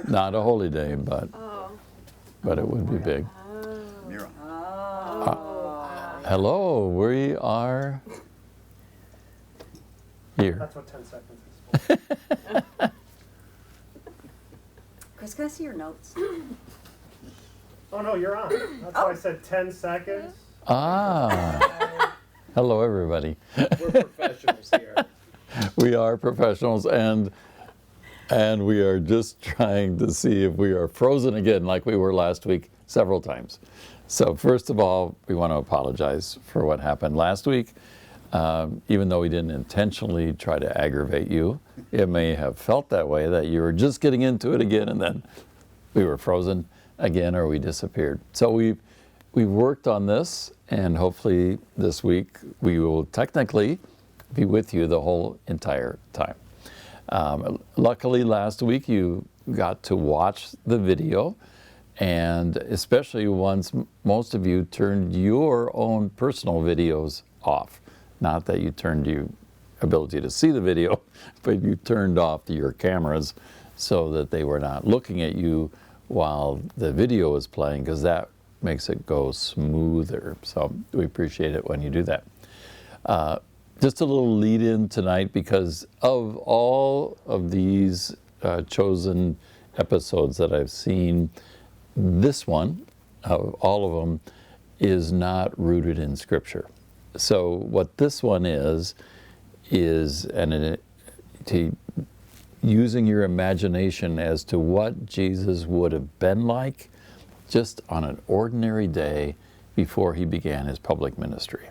Not a holy day, but it would be big. Mira. Hello, we are here. That's what 10 seconds is for. Chris, can I see your notes? Oh no, you're on. That's why I said 10 seconds. Ah, hello everybody. We're professionals here. We are professionals, and we are just trying to see if we are frozen again like we were last week several times. So first of all, we want to apologize for what happened last week. Even though we didn't intentionally try to aggravate you, it may have felt that way, that you were just getting into it again and then we were frozen again or we disappeared. So we worked on this, and hopefully this week we will technically be with you the whole entire time. Luckily last week you got to watch the video, and especially once most of you turned your own personal videos off. Not that you turned your ability to see the video, but you turned off your cameras so that they were not looking at you while the video is playing, because that makes it go smoother. So we appreciate it when you do that. Just a little lead in tonight, because of all of these chosen episodes that I've seen, this one, of all of them, is not rooted in Scripture. So what this one is using your imagination as to what Jesus would have been like just on an ordinary day before he began his public ministry.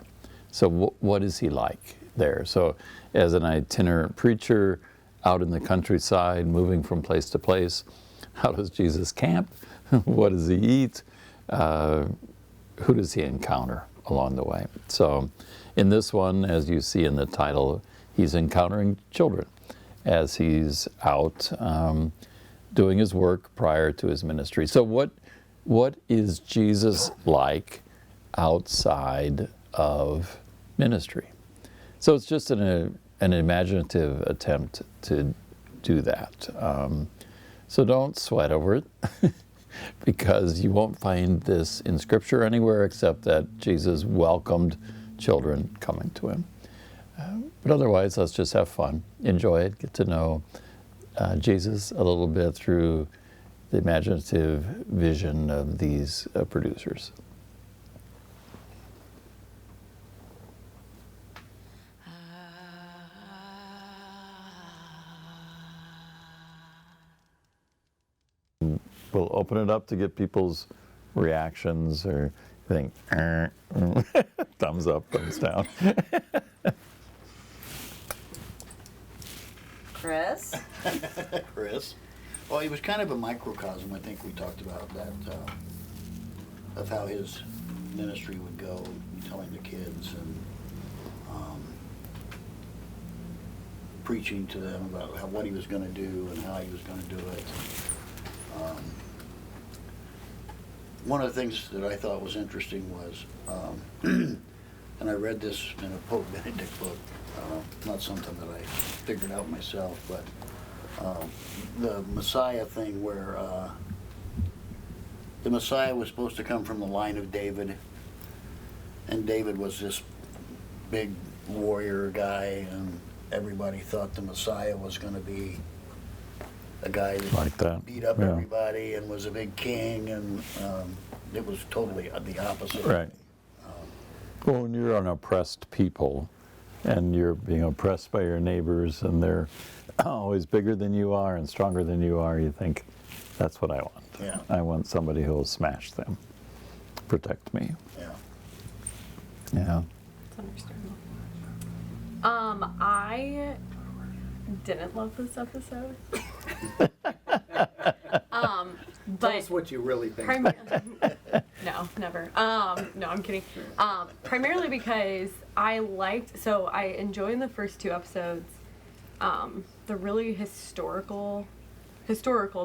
So what is he like there? So as an itinerant preacher out in the countryside, moving from place to place, how does Jesus camp? What does he eat? Who does he encounter along the way? So in this one, as you see in the title, he's encountering children as he's out doing his work prior to his ministry. So what is Jesus like outside of ministry? So it's just an imaginative attempt to do that. So don't sweat over it, because you won't find this in Scripture anywhere except that Jesus welcomed children coming to him. But otherwise, let's just have fun, enjoy it, get to know Jesus a little bit through the imaginative vision of these producers. We'll open it up to get people's reactions, or think, thumbs up, thumbs down. Chris? Chris. Well, he was kind of a microcosm. I think we talked about that, of how his ministry would go, telling the kids and preaching to them about what he was going to do and how he was going to do it. One of the things that I thought was interesting was, and I read this in a Pope Benedict book, not something that I figured out myself, but the Messiah thing, where the Messiah was supposed to come from the line of David, and David was this big warrior guy, and everybody thought the Messiah was going to be a guy that beat up everybody and was a big king, and it was totally the opposite. Right. Well, when you're an oppressed people and you're being oppressed by your neighbors and they're always bigger than you are and stronger than you are, you think, that's what I want. Yeah. I want somebody who will smash them, protect me. Yeah. Yeah. It's understandable. I didn't love this episode. Tell us what you really think. No, never. No, I'm kidding. Primarily because I enjoyed in the first two episodes the really historical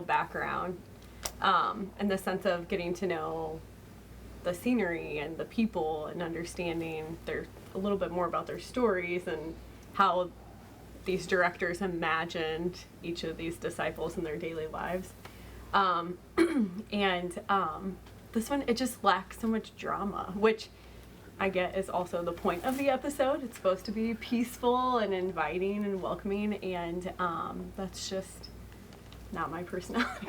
background, in the sense of getting to know the scenery and the people and understanding a little bit more about their stories and how these directors imagined each of these disciples in their daily lives. And this one, it just lacks so much drama, which I get is also the point of the episode. It's supposed to be peaceful and inviting and welcoming, and that's just not my personality.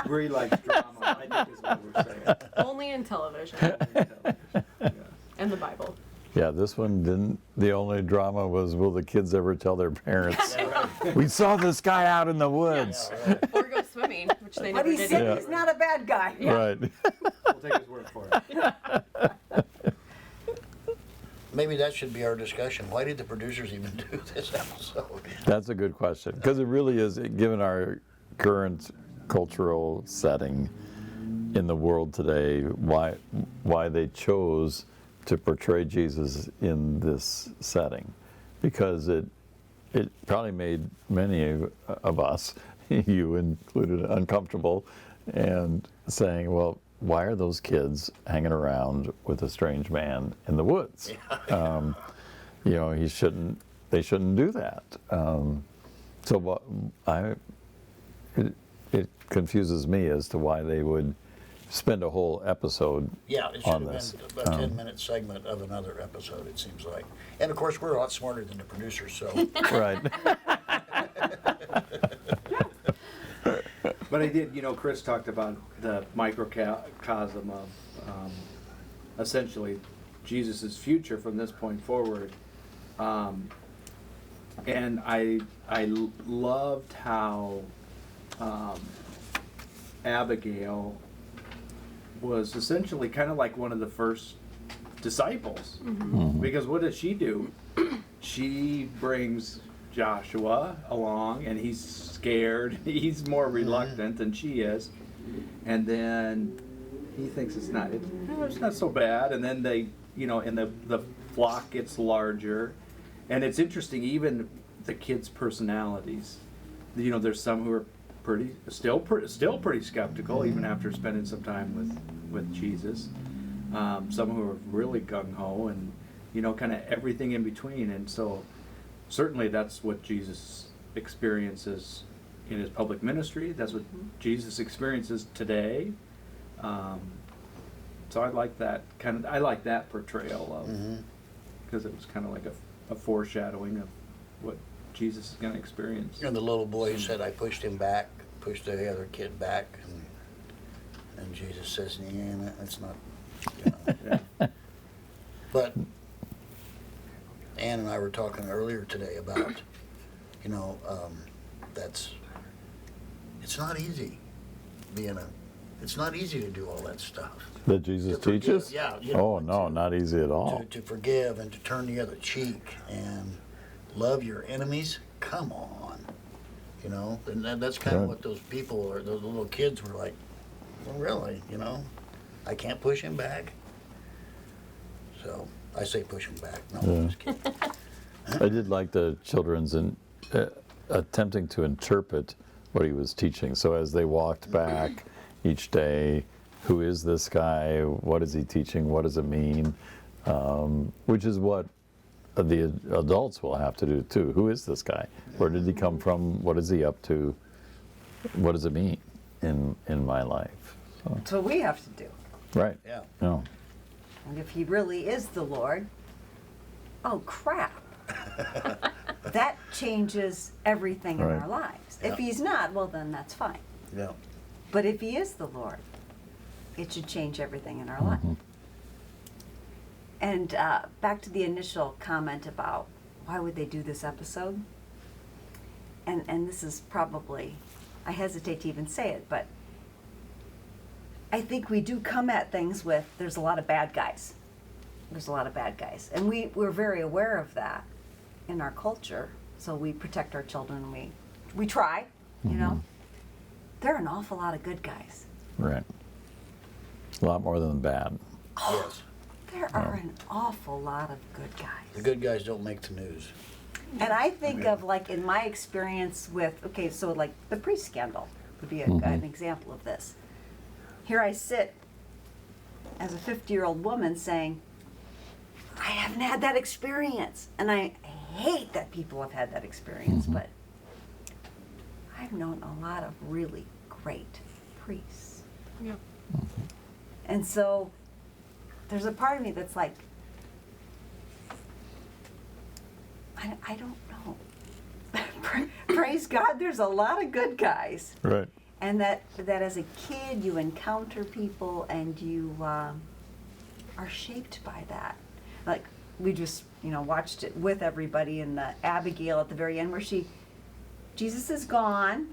Bree likes drama, I think is what we're saying. Only in television Yeah. and the Bible. Yeah, this one didn't. The only drama was, will the kids ever tell their parents? We saw this guy out in the woods. Or go swimming, which they But never he did. said either. he's not a bad guy. Right. We'll take his word for it. Maybe that should be our discussion. Why did the producers even do this episode? That's a good question, because it really is, given our current cultural setting in the world today, why they chose to portray Jesus in this setting, because it probably made many of us, you included, uncomfortable, and saying, well, why are those kids hanging around with a strange man in the woods? You know, they shouldn't do that. So it confuses me as to why they would spend a whole episode Yeah, it should on have this. been a 10-minute segment of another episode, it seems like. And of course, we're a lot smarter than the producers, so Right. But I did, Chris talked about the microcosm of essentially Jesus' future from this point forward. And I loved how Abigail was essentially kind of like one of the first disciples. Because what does she do? She brings Joshua along, and he's scared. He's more reluctant than she is, and then he thinks it's not so bad. And then they, and the flock gets larger, and it's interesting. Even the kids' personalities. There's some who are still pretty skeptical, even after spending some time with Jesus. Some who are really gung ho, and kind of everything in between. And so certainly that's what Jesus experiences in his public ministry. That's what Jesus experiences today. So I like that portrayal of, because it was kind of like a foreshadowing of what Jesus is going to experience. and the little boy said, I pushed him back, pushed the other kid back, and Jesus says, yeah, that's not, Yeah. But Ann and I were talking earlier today about, it's not easy it's not easy to do all that stuff. That Jesus To forgive, teaches? yeah, Oh, no, not easy at all. To forgive and to turn the other cheek and love your enemies. Come on, and that's kind of Right. what those people or those little kids were like. Well, really, I can't push him back. So I say push him back. No, I'm just kidding. I did like the children's attempting to interpret what he was teaching. So as they walked back each day, who is this guy? What is he teaching? What does it mean? Which is what the adults will have to do too. Who is this guy? Where did he come from? What is he up to? What does it mean in my life? So, That's what we have to do. right. Yeah. No. And if he really is the Lord, oh crap. That changes everything in Right. our lives. Yeah. If he's not, well then that's fine. Yeah. But if he is the Lord, it should change everything in our life. And back to the initial comment about why would they do this episode? And this is probably, I hesitate to even say it, but I think we do come at things with, there's a lot of bad guys. There's a lot of bad guys. And we're very aware of that in our culture. So we protect our children. We try, There are an awful lot of good guys. Right. A lot more than bad. Yes. There are an awful lot of good The guys. good guys don't make the news. And I think of, like, in my experience with, okay, so like the priest scandal would be an example of this. Here I sit as a 50-year-old woman saying, I haven't had that experience. And I hate that people have had that experience, but I've known a lot of really great priests. Yeah. And so there's a part of me that's like, I don't know. Praise God, there's a lot of good guys. Right. And that as a kid, you encounter people and you are shaped by that. Like, we just, watched it with everybody in the Abigail at the very end where Jesus is gone.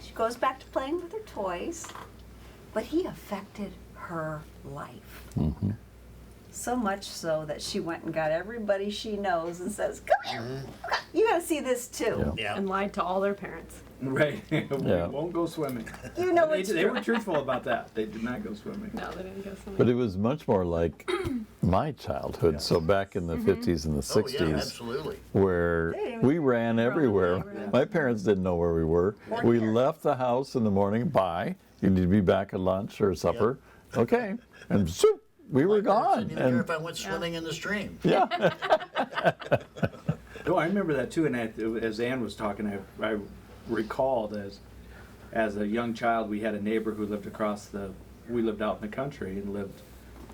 She goes back to playing with her toys, but he affected her life. Mm-hmm. So much so that she went and got everybody she knows and says, come here, you gotta see this too. Yeah. Yeah. And lied to all their parents. Right. We Yeah. won't go swimming. You know they, it's they true. were truthful about that. They did not go swimming. No, they didn't go swimming. But it was much more like my childhood. So back in the 50s and the 60s, Oh, yeah, absolutely. where They didn't we even ran know everywhere. where they were. My parents didn't know where we were. Weren't We there. left the house in the morning. Bye. You need to be back at lunch or supper. Okay. And zoop, we were My parents gone. didn't even care And if I went swimming in the stream. yeah. Oh, I remember that too. And as Ann was talking, I recalled as a young child, we had a neighbor who lived we lived out in the country and lived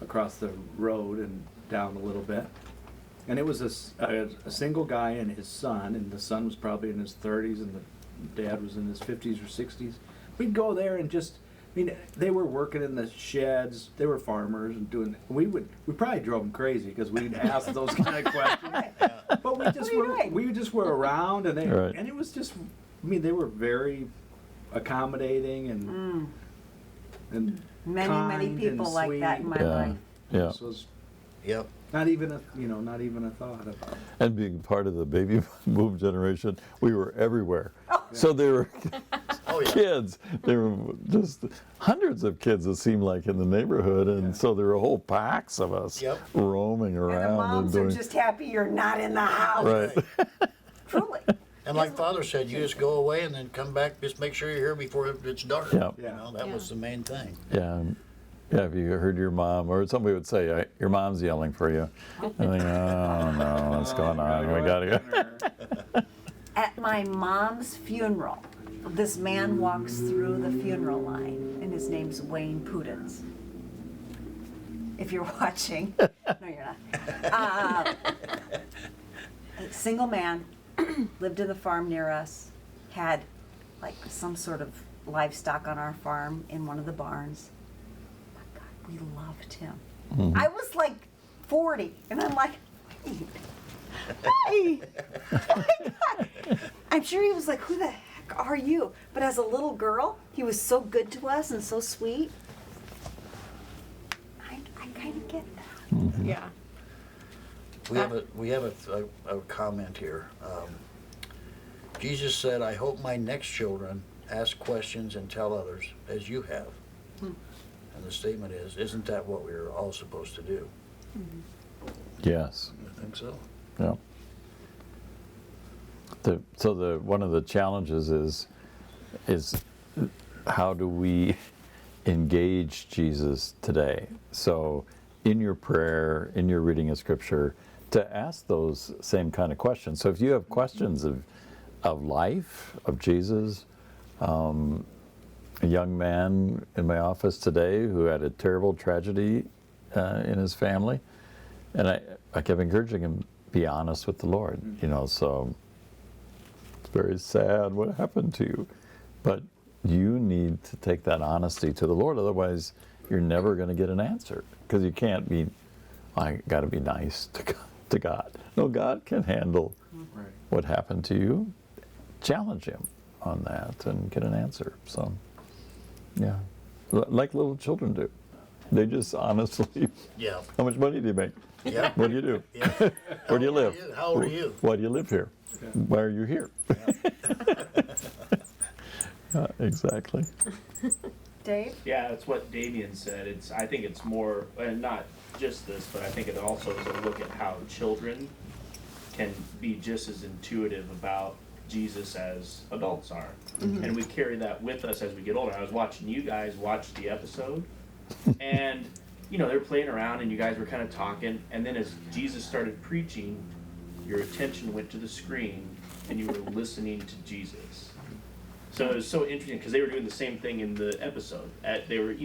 across the road and down a little bit. And it was a single guy and his son, and the son was probably in his 30s and the dad was in his 50s or 60s. We'd go there and they were working in the sheds. They were farmers and we probably drove them crazy because we'd ask those kind of questions. But we just were around, and Right. and it was just, they were very accommodating and Many kind people and like that in my sweet. Yeah. life. Yeah. This was Yep. not even a thought about. And being part of the baby boom generation, we were everywhere. So there were Oh, yeah. kids. There were just hundreds of kids, it seemed like, in the neighborhood. And so there were whole packs of us Yep. roaming And around. the moms are doing, just happy you're not in the house. right. Truly. And like Father said, you just go away and then come back. Just make sure you're here before it's dark. Yeah. You know, that was the main thing. Yeah. Yeah, if you heard your mom, or somebody would say, your mom's yelling for you. I think, oh no, what's going on? We gotta go. At my mom's funeral, this man walks through the funeral line, and his name's Wayne Pudens. If you're watching, no, you're not. A single man, lived in the farm near us, had like some sort of livestock on our farm in one of the barns. My God, we loved him. I was like 40, and I'm like, Wayne. Hey! Oh my God. I'm sure he was like, who the heck are you? But as a little girl, he was so good to us and so sweet. I kind of get that. Yeah. We have a comment here. Jesus said, "I hope my next children ask questions and tell others as you have." And the statement is, "Isn't that what we're all supposed to do?" Yes. I think so. Yeah. One of the challenges is how do we engage Jesus today? So in your prayer, in your reading of Scripture, to ask those same kind of questions. So if you have questions of life, of Jesus, a young man in my office today who had a terrible tragedy in his family, and I kept encouraging him, be honest with the Lord, so it's very sad what happened to you, but you need to take that honesty to the Lord, otherwise you're never going to get an answer, because you can't be, I got to be nice to God. No, God can handle Right. what happened to you. Challenge him on that and get an answer. So, yeah, like little children do. They just honestly, Yeah. how much money do you make? Yeah. What do you do? Yeah. Where do you live? How old are you? Why do you live here? Why are you here? Exactly. Dave? Yeah, that's what Damien said. I think it's more, and not just this, but I think it also is a look at how children can be just as intuitive about Jesus as adults are. And we carry that with us as we get older. I was watching you guys watch the episode, and they're playing around and you guys were kind of talking, and then as Jesus started preaching, your attention went to the screen and you were listening to Jesus. So it was so interesting because they were doing the same thing in the episode. They were,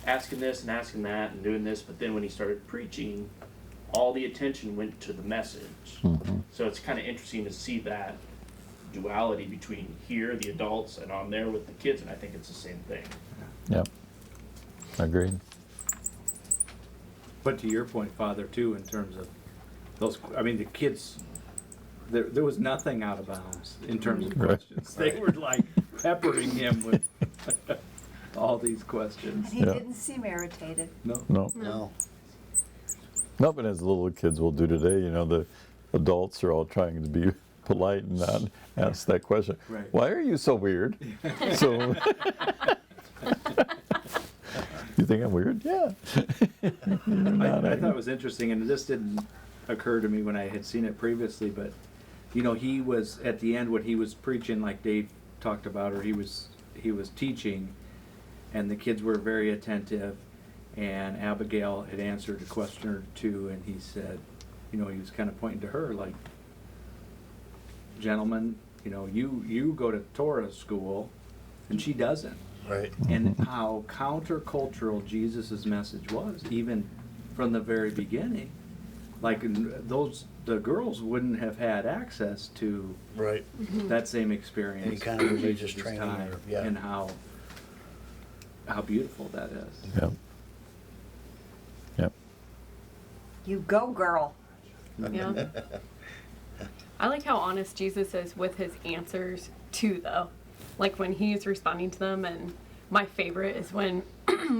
asking this and asking that and doing this, but then when he started preaching, all the attention went to the message. So it's kind of interesting to see that duality between here, the adults, and on there with the kids, and I think it's the same thing. Yep. Agreed. But to your point, Father, too, in terms of those, I mean, the kids, there was nothing out of bounds in terms of Right. questions. They were like peppering him with all these questions. And he Yeah. didn't seem irritated. No. No. No. Nothing as little kids will do today. The adults are all trying to be polite and not ask that question. Right. Why are you so weird? So, you think I'm weird? Yeah. I thought it was interesting, and this didn't occur to me when I had seen it previously, but he was at the end when he was preaching, like Dave talked about, or he was teaching, and the kids were very attentive, and Abigail had answered a question or two, and he said, he was kind of pointing to her like, gentlemen, you go to Torah school, and she doesn't. Right. And how countercultural Jesus' message was, even from the very beginning. Like the girls wouldn't have had access to Right. that same experience. Any kind of in religious Jesus' training time, or- yeah. and how beautiful that is. Yep. Yep. You go, girl. Yeah. I like how honest Jesus is with his answers too, though. Like when he's responding to them, and my favorite is when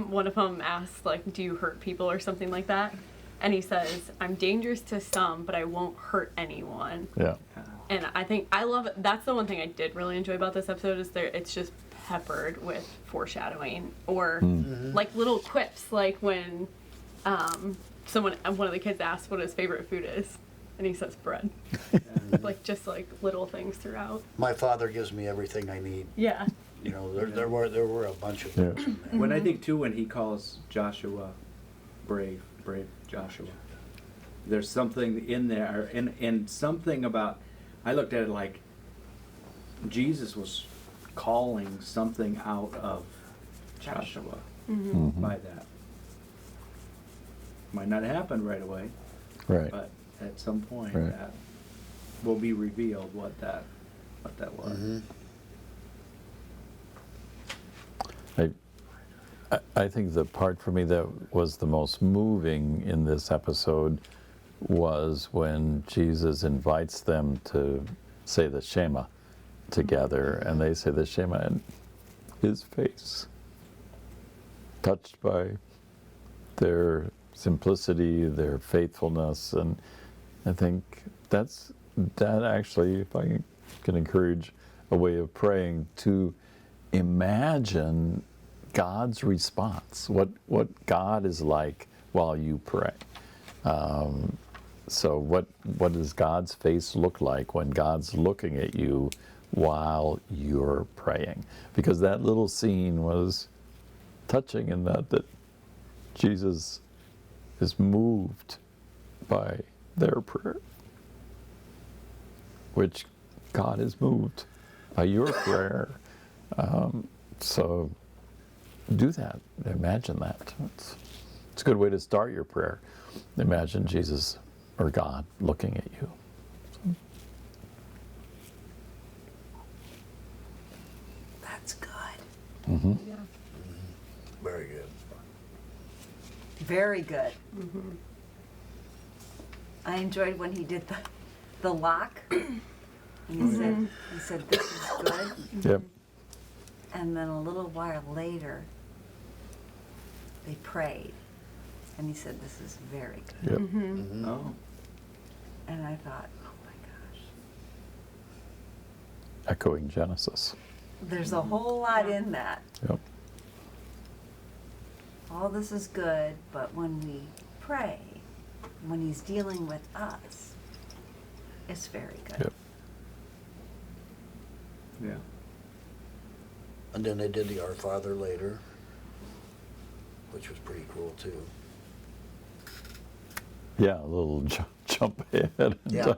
one of them asks, like, "Do you hurt people?" or something like that, and he says, "I'm dangerous to some, but I won't hurt anyone." Yeah. And I love it. That's the one thing I did really enjoy about this episode is it's just peppered with foreshadowing or like little quips, like when one of the kids asks what his favorite food is, and he says bread. Like just like little things throughout. My father gives me everything I need. Yeah. There were a bunch of things in there. When I think too, when he calls Joshua brave Joshua, there's something in there, and something about, I looked at it like Jesus was calling something out of Joshua by that. Might not happen right away, Right. but at some point Right. that will be revealed what that was. I think the part for me that was the most moving in this episode was when Jesus invites them to say the Shema together, and they say the Shema, and his face, touched by their simplicity, their faithfulness, and I think that actually, if I can encourage a way of praying, to imagine God's response, what God is like while you pray. So what does God's face look like when God's looking at you while you're praying? Because that little scene was touching in that Jesus is moved by their prayer, which God is moved by your prayer. So do that. Imagine that. It's a good way to start your prayer. Imagine Jesus or God looking at you. That's good. Yeah. Very good. Very good. I enjoyed when he did the lock. And he said, "This is good." Yep. And then a little while later, they prayed. And he said, "This is very good." Yep. Oh, And I thought, oh my gosh. Echoing Genesis. There's a whole lot in that. Yep. All this is good, but when we pray, when he's dealing with us, it's very good. Yep. yeah. And then they did the Our Father later, which was pretty cool too. Yeah, a little jump ahead. And Yeah.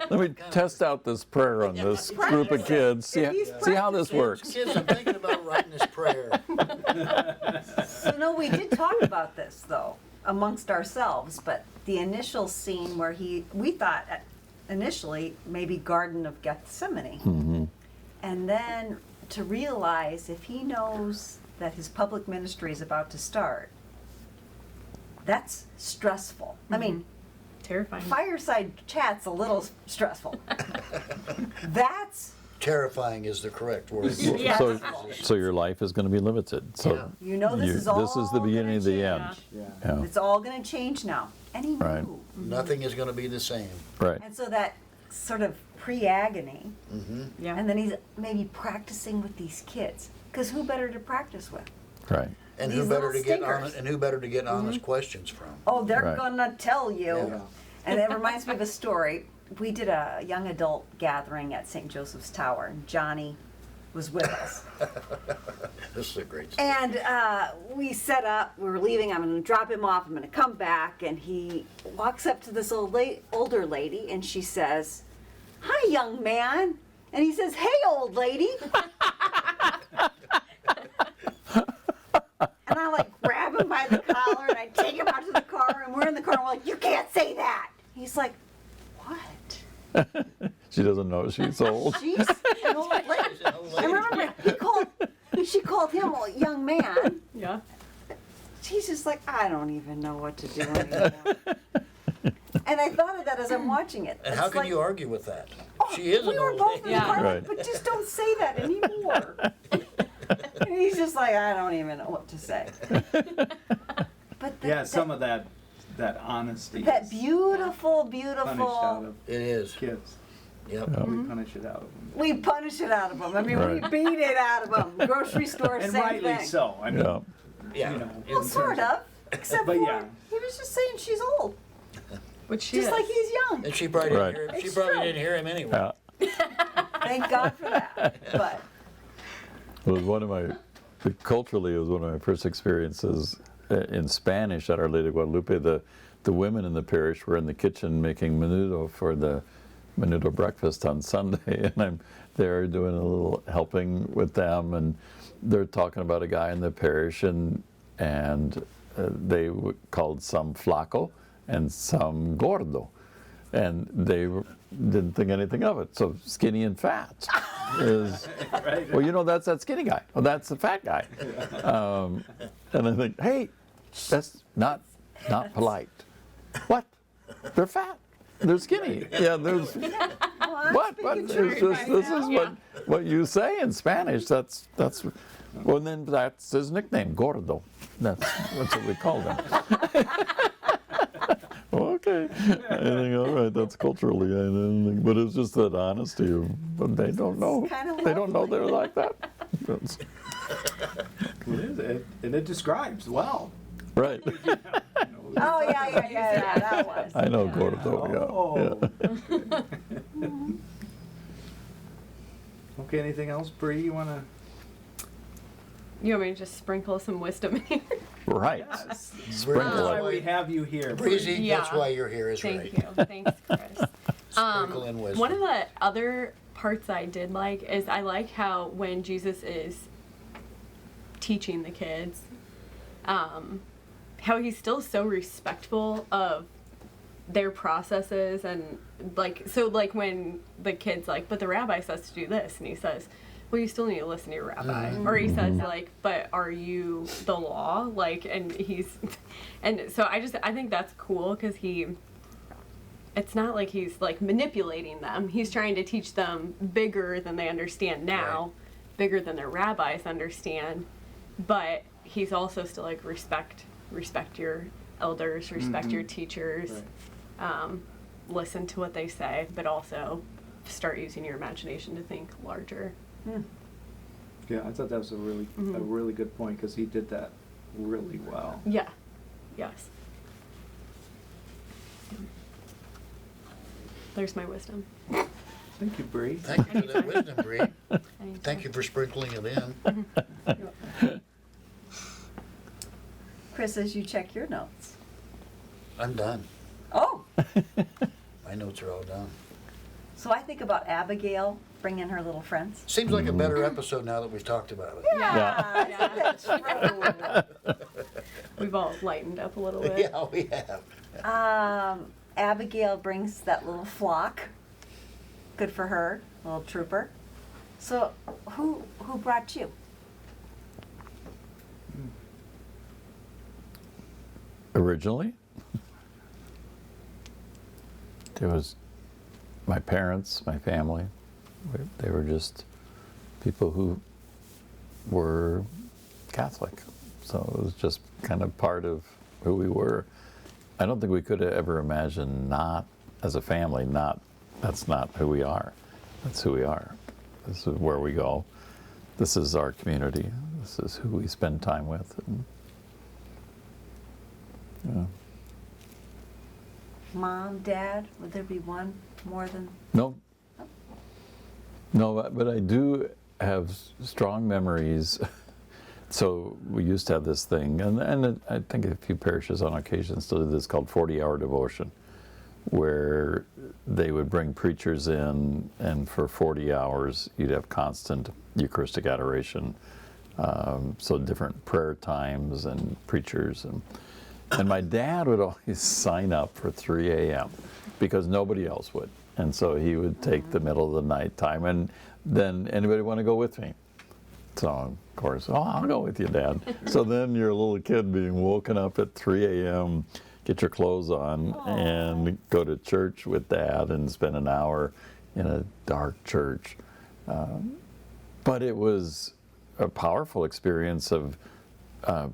let me test out this prayer on this group of kids. See, He's see how this works. Kids, I'm thinking about writing this prayer. So no, we did talk about this though amongst ourselves, but the initial scene where we thought initially maybe Garden of Gethsemane, and then to realize if he knows that his public ministry is about to start, that's stressful. I mean, Terrifying. fireside chat's a little stressful. That's, Terrifying is the correct word. Yes. So your life is going to be limited. So you know, this is all this is the beginning of the gonna end. change. Yeah. Yeah. It's all gonna change now. And he knew. Right. Nothing is gonna be the same. Right. And so that sort of pre-agony, Yeah. and then he's maybe practicing with these kids. Because who better to practice with? Right. And These who better little to get stinkers. honest, and who better to get honest questions from? Oh, they're Right. gonna tell you. Yeah. And it reminds me of a story. We did a young adult gathering at St. Joseph's Tower, and Johnny was with us. This is a great story. And we set up, we were leaving, I'm gonna drop him off, I'm gonna come back, and he walks up to this older lady, and she says, "Hi, young man." And he says, "Hey, old lady." And I like grab him by the collar, and I take him out to the car, and we're in the car, and we're like, "You can't say that." He's like, "What?" She doesn't know she's old. She's an old lady. I remember she called him a young man. Yeah. She's just like, "I don't even know what to do anymore." And I thought of that as I'm watching it. And how It's can like, you argue with that? "Oh, She is we an were old both lady. in the Yeah. car, Right. but just don't say that anymore." And he's just like, "I don't even know what to say." But Yeah, some of that honesty. that is beautiful, punished out beautiful. of It is. kids. Yep. We punish it out of them. We punish it out of them. I mean, we Right. beat it out of them. Grocery store, And same rightly thing. so. I mean, Yeah. Yeah. you know, in Well, sort terms of. Except But for yeah. he was just saying she's old, Which she just is. like he's young. And she probably Right. didn't hear. She It's probably true. didn't hear him anyway. Yeah. Thank God for that. But It was culturally, it was one of my first experiences in Spanish at Our Lady of Guadalupe. The women in the parish were in the kitchen making menudo for the menudo breakfast on Sunday, and I'm there doing a little helping with them, and they're talking about a guy in the parish, and they called some flaco and some gordo, and they didn't think anything of it. So skinny and fat is, Right. well, you know, that's that skinny guy. Oh, that's the fat guy. And I think, hey, that's not polite. What? They're fat. They're skinny. Yeah, there's what? It's just, this is what you say in Spanish. That's well, then that's his nickname, Gordo. That's what we call him. Okay. I think, all right, that's culturally, I don't think, but it's just that honesty of, but they don't know. kinda They don't know lovely. they're like that. That's- It is, and it describes well. right. oh yeah, that was. I know Gordo, yeah. Oh. Yeah. Okay, anything else, Bree? You wanna? You want me to just sprinkle some wisdom in here? Right. That's Sprinkle why it. we have you here. Bree. Breezy, that's Yeah. why you're here, is Thank right. you. Thanks, Chris. Sprinkle in wisdom. One of the other parts I did like is I like how when Jesus is teaching the kids, how he's still so respectful of their processes and like when the kid's like, but the rabbi says to do this, and he says, well, you still need to listen to your rabbi, or he says like, but are you the law, like, and so I think that's cool because it's not like he's like manipulating them. He's trying to teach them bigger than they understand now, Right. bigger than their rabbis understand, but he's also still like respect your elders, respect your teachers, listen to what they say, but also start using your imagination to think larger. Yeah, I thought that was a really good point because he did that really well. Yeah. Yes. There's my wisdom. Thank you, Bree. Thank you for that wisdom, Bree. Anytime. Thank you for sprinkling it in. Chris, as you check your notes. I'm done. Oh, My notes are all done. So I think about Abigail bringing her little friends. Seems like a better episode now that we've talked about it. Yeah, isn't that true? We've all lightened up a little bit. Yeah, we have. Abigail brings that little flock. Good for her, little trooper. So who brought you? Originally, there was my parents, my family. They were just people who were Catholic. So it was just kind of part of who we were. I don't think we could have ever imagined not, as a family, that's not who we are. That's who we are. This is where we go. This is our community. This is who we spend time with. And, yeah. Mom, Dad, would there be one more than? No. No, but I do have strong memories. So we used to have this thing, and I think a few parishes on occasion still do this, called 40-hour devotion, where they would bring preachers in, and for 40 hours you'd have constant Eucharistic adoration. So different prayer times and preachers. And my dad would always sign up for 3 a.m. because nobody else would. And so he would take the middle of the night time, and then anybody want to go with me? So, of course, I'll go with you, Dad. So then you're a little kid being woken up at 3 a.m., get your clothes on, and go to church with Dad and spend an hour in a dark church. But it was a powerful experience of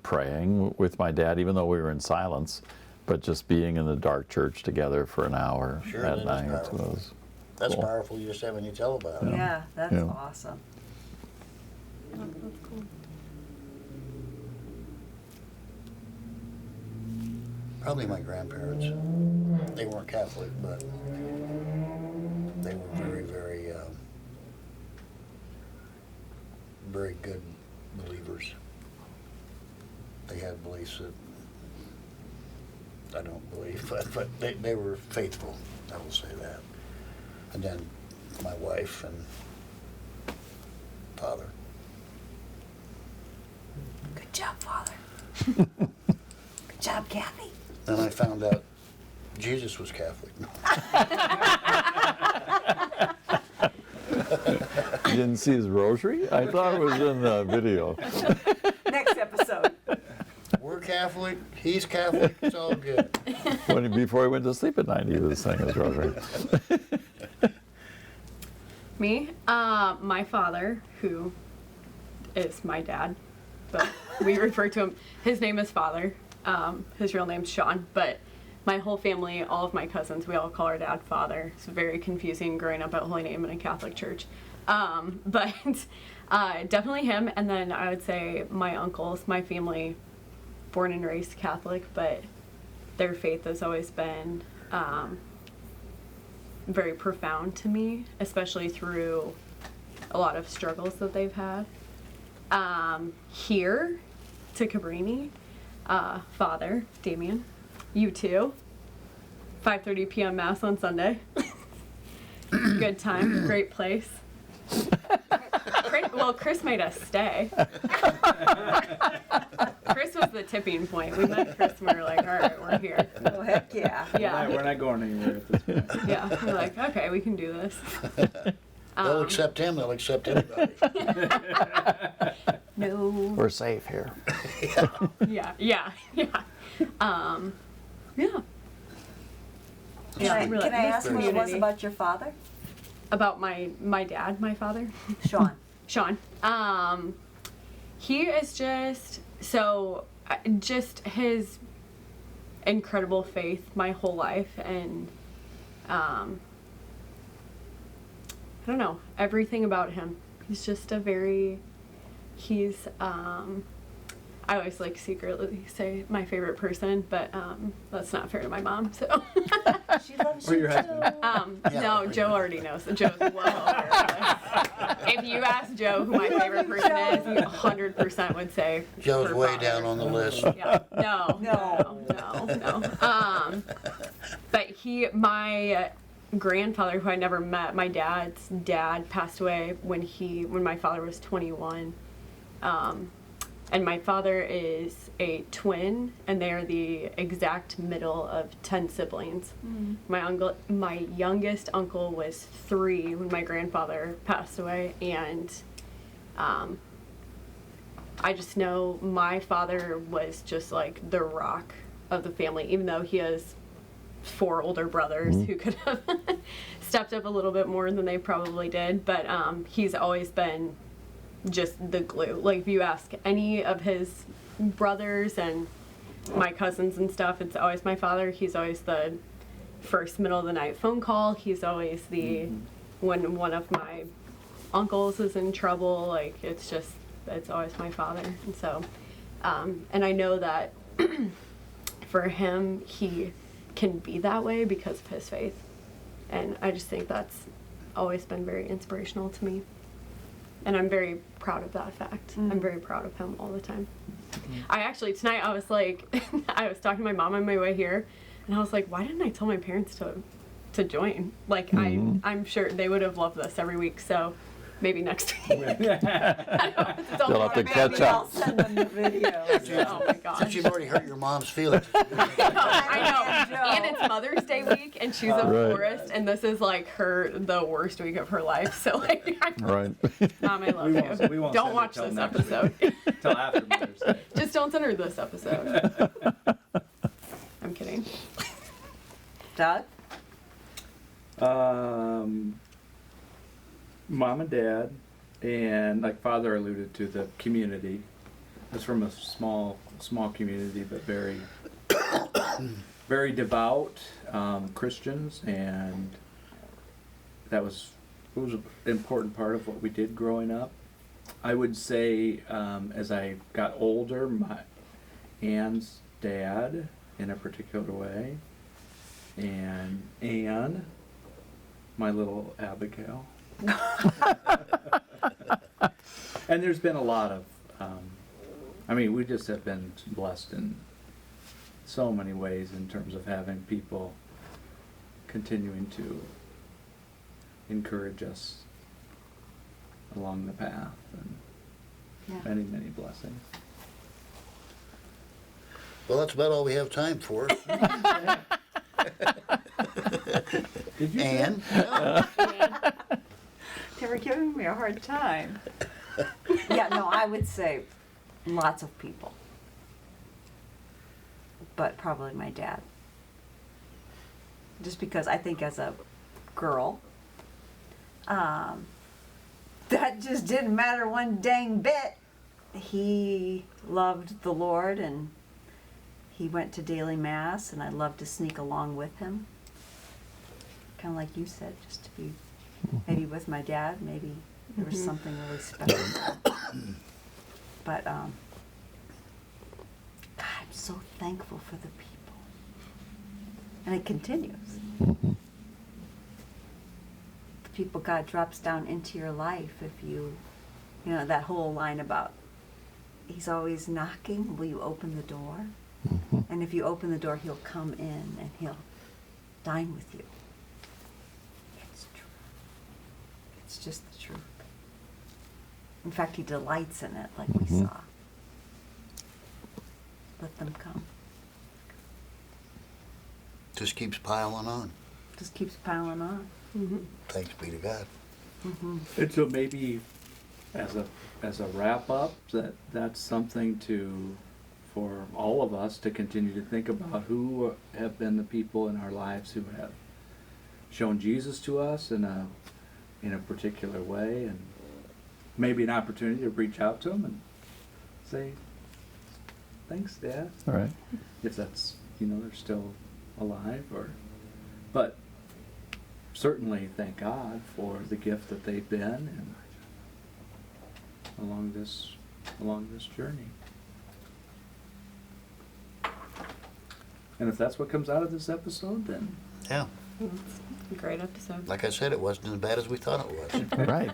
praying with my dad, even though we were in silence, but just being in the dark church together for an hour Sure, at that is night powerful. was That's cool. powerful just having you tell about it. Yeah, that's Yeah. awesome. Oh, that's cool. Probably my grandparents. They weren't Catholic, but they were very, very, very good believers. They had beliefs that I don't believe, but they were faithful, I will say that. And then my wife and father. Good job, Father. Good job, Kathy. Then I found out Jesus was Catholic. You didn't see his rosary? I thought it was in the video. Next episode. We're Catholic, he's Catholic, it's all good. Before he went to sleep at night, he was saying his rosary. Me? My father, who is my dad, but we refer to him, his name is Father. His real name's Sean, but my whole family, all of my cousins, we all call our dad Father. It's very confusing growing up at Holy Name in a Catholic church. But definitely him, and then I would say my uncles, my family, born and raised Catholic, but their faith has always been very profound to me, especially through a lot of struggles that they've had. Here to Cabrini, Father Damien, you too. 5:30 p.m. Mass on Sunday. Good time, great place. Chris made us stay. Chris was the tipping point. We met Chris and we were like, all right, we're here. Oh, heck yeah. Yeah. We're not going anywhere at this point. Yeah. We're like, okay, we can do this. They'll accept him, they'll accept anybody. No. We're safe here. Yeah. Yeah. Yeah. Yeah. Can I ask what it was Community. about your father? About my dad, my father? Sean. Sean. He is just just his incredible faith my whole life, and I don't know, everything about him. He's just I always like secretly say my favorite person, but that's not fair to my mom, so. She loves Or you your too. husband. No, Joe already knows. Joe's well aware of If you ask Joe who my favorite person is, he 100% would say Joe's her way father. down on the list. Yeah. No. But my grandfather, who I never met, my dad's dad passed away when my father was 21. And my father is a twin, and they are the exact middle of 10 siblings. My youngest uncle was 3 when my grandfather passed away, and I just know my father was just like the rock of the family, even though he has 4 older brothers who could have stepped up a little bit more than they probably did, but he's always been just the glue. Like, if you ask any of his brothers and my cousins and stuff, it's always my father. He's always the first middle of the night phone call. He's always the when one of my uncles is in trouble, like, it's always my father. And so and I know that for him, he can be that way because of his faith, and I just think that's always been very inspirational to me. And I'm very proud of that fact. I'm very proud of him all the time. I actually, tonight, I was like, I was talking to my mom on my way here, and I was like, why didn't I tell my parents to join? Like, I'm sure they would have loved this every week, so maybe next week. They'll have to catch I'll up. send them the video. Oh my gosh. Since you've already hurt your mom's feelings. I know. And it's Mother's Day week, and she's a Right. florist, and this is like the worst week of her life. So, like, Right. Mom, I love you. We won't Don't send watch it till this next episode. Till after Mother's Day. Just don't send her this episode. I'm kidding. Doug? Mom and dad, and like Father alluded to, the community. It's from a small community, but very, very devout Christians, and it was an important part of what we did growing up. I would say as I got older, my Anne's dad, in a particular way, and Anne, my little Abigail. And there's been a lot of, we just have been blessed in so many ways in terms of having people continuing to encourage us along the path, and Yeah. many, many blessings. Well, that's about all we have time for. Did you? Ann? They were giving me a hard time. Yeah, no, I would say lots of people. But probably my dad. Just because I think as a girl, that just didn't matter one dang bit. He loved the Lord, and he went to daily mass, and I loved to sneak along with him. Kind of like you said, just to be maybe with my dad, maybe there was something really special. But God, I'm so thankful for the people. And it continues. The people God drops down into your life, if you know, that whole line about he's always knocking, will you open the door? And if you open the door, he'll come in and he'll dine with you. It's true. It's just the truth. In fact, he delights in it, like we saw. Let them come. Just keeps piling on. Just keeps piling on. Thanks be to God. And so maybe as a wrap up, that's something for all of us to continue to think about, who have been the people in our lives who have shown Jesus to us in a particular way, and maybe an opportunity to reach out to them and say, thanks, Dad, All right. if that's, they're still alive, but certainly thank God for the gift that they've been and along this journey. And if that's what comes out of this episode, then Yeah, Great episode. like I said, it wasn't as bad as we thought it was. Right.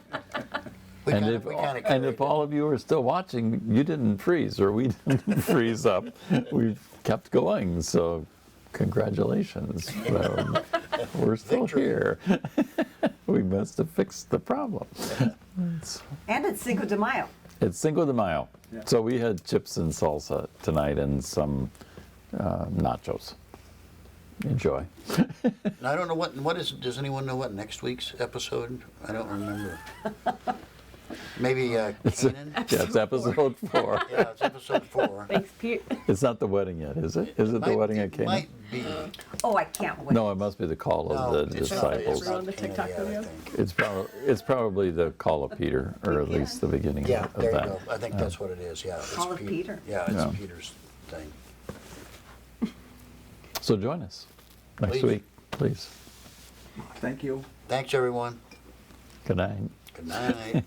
We And kinda- if, we kinda and carried if it. all of you are still watching, you didn't freeze, or we didn't freeze up. We've kept going, so congratulations. We're still Victory. here. We must have fixed the problem. And it's Cinco de Mayo. It's Cinco de Mayo. Yeah. So we had chips and salsa tonight and some nachos. Enjoy. And I don't know what is, does anyone know what next week's episode? I don't remember. Maybe Canaan? Yeah, it's episode 4. Yeah, it's episode 4. Thanks, Pete. It's not the wedding yet, is it? Is it the wedding at Cana? Might be. Oh, I can't wait. No, it must be the call of No, the it's not- disciples. it's not On the Canaan TikTok yet, I video? think. It's probably the call of Peter, or at least the beginning Yeah, of there you that. go. I think that's what it is, yeah. It's Call of Peter. Yeah, it's Yeah. Peter's thing. So join us next Please. week, please. Thank you. Thanks, everyone. Good night. Good night.